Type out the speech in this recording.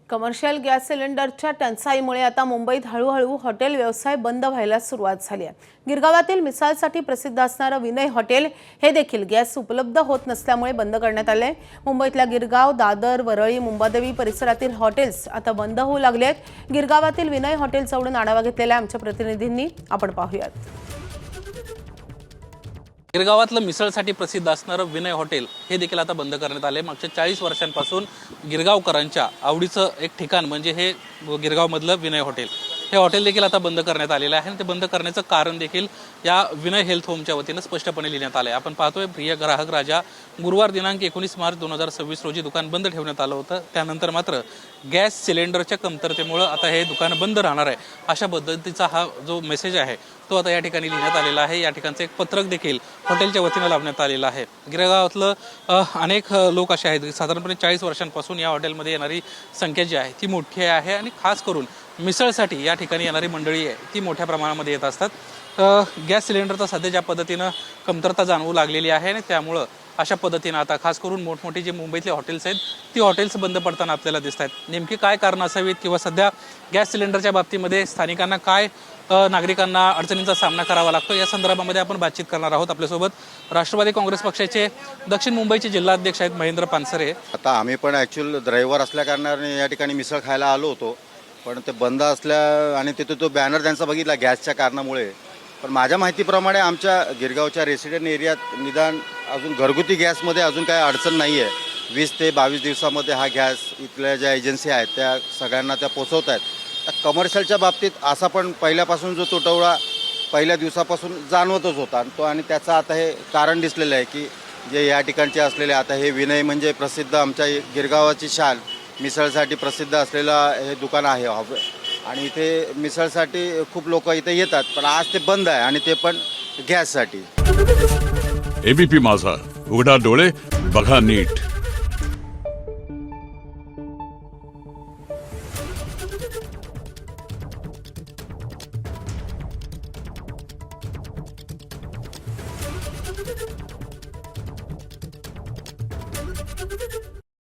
Commercial gas सिलेंडरच्या टंचाईमुळे आता मुंबईत हळूहळू हॉटेल व्यवसाय बंद व्हायला सुरुवात झाली आहे। गिरगावातील मिसळसाठी प्रसिद्ध असणारं विनय हॉटेल हे देखील गॅस उपलब्ध होत नसल्यामुळे बंद करण्यात आले। मुंबईतल्या गिरगाव, दादर, वरळी, मुंबादेवी परिसरातील हॉटेल्स आता बंद होऊ लागले आहेत। गिरगावातील विनय हॉटेल जवळून आढावा घेतलेल्या आमच्या प्रतिनिधींनी आपण पाहूयात। गिरगावातलं मिसळसाठी प्रसिद्ध असणारं विनय हॉटेल हे देखील आता बंद करण्यात आले। मागच्या 40 वर्षांपासून गिरगावकरांच्या आवडीचं एक ठिकाण म्हणजे हे गिरगावमधलं विनय हॉटेल। हे हॉटेल देखील आता बंद करण्यात आलेलं आहे आणि ते बंद करण्याचं कारण देखील या विनय हेल्थ होमच्या वतीनं स्पष्टपणे लिहिण्यात आलं आहे। आपण पाहतोय प्रिय ग्राहक राजा, गुरुवार दिनांक 19 मार्च 2026 रोजी दुकान बंद ठेवण्यात आलं होतं। त्यानंतर मात्र गॅस सिलेंडरच्या कमतरतेमुळे आता हे दुकान बंद राहणार आहे अशा पद्धतीचा हा जो मेसेज आहे तो आता या ठिकाणी लिहिण्यात आलेला आहे। या ठिकाणचं एक पत्रक देखील हॉटेलच्या वतीनं लावण्यात आलेलं आहे। गिरगावातलं अनेक लोक असे आहेत, साधारणपणे 40 वर्षांपासून या हॉटेलमध्ये येणारी संख्या जी आहे ती मोठी आहे आणि खास करून मिसळसाठी या ठिकाणी येणारी मंडळी आहे ती मोठ्या प्रमाणामध्ये येत असतात। गॅस सिलेंडरचा सध्या ज्या पद्धतीनं कमतरता जाणवू लागलेली आहे आणि त्यामुळं अशा पद्धतीनं आता खास करून मोठमोठी जे मुंबईतले हॉटेल्स आहेत ती हॉटेल्स बंद पडताना आपल्याला दिसत आहेत। नेमकी काय कारणं असावीत किंवा सध्या गॅस सिलेंडरच्या बाबतीमध्ये स्थानिकांना काय नागरिकांना अडचणींचा सामना करावा लागतो या संदर्भामध्ये आपण बातचीत करणार आहोत। आपल्यासोबत राष्ट्रवादी काँग्रेस पक्षाचे दक्षिण मुंबईचे जिल्हाध्यक्ष आहेत महेंद्र पानसरे। आता आम्ही पण ॲक्च्युअल ड्रायव्हर असल्याकारणाने या ठिकाणी मिसळ खायला आलो होतो, पण ते बंद असल्या आणि तिथे तो बॅनर त्यांचा बघितला गॅसच्या कारणामुळे। पण माझ्या माहितीप्रमाणे आमच्या गिरगावच्या रेसिडेंट एरियात निदान अजून घरगुती गॅसमध्ये अजून काही अडचण नाही आहे। 20 ते 22 दिवसामध्ये हा गॅस इथल्या ज्या एजन्सी आहेत त्या सगळ्यांना त्या पोचवत आहेत। कमर्शियलच्या बाबतीत असा पण पहिल्यापासून जो तुटवडा पहिल्या दिवसापासून जाणवतच होता आणि त्याचं आता हे कारण दिसलेलं आहे की जे या ठिकाणचे असलेले आता हे विनय म्हणजे प्रसिद्ध आमच्या गिरगावाची शान मिसळसाठी प्रसिद्ध असलेलं हे दुकान आहे आणि इथे मिसळसाठी खूप लोक इथे येतात, पण आज ते बंद आहे आणि ते पण गॅससाठी। एबीपी माझा, उघडा डोळे बघा नीट।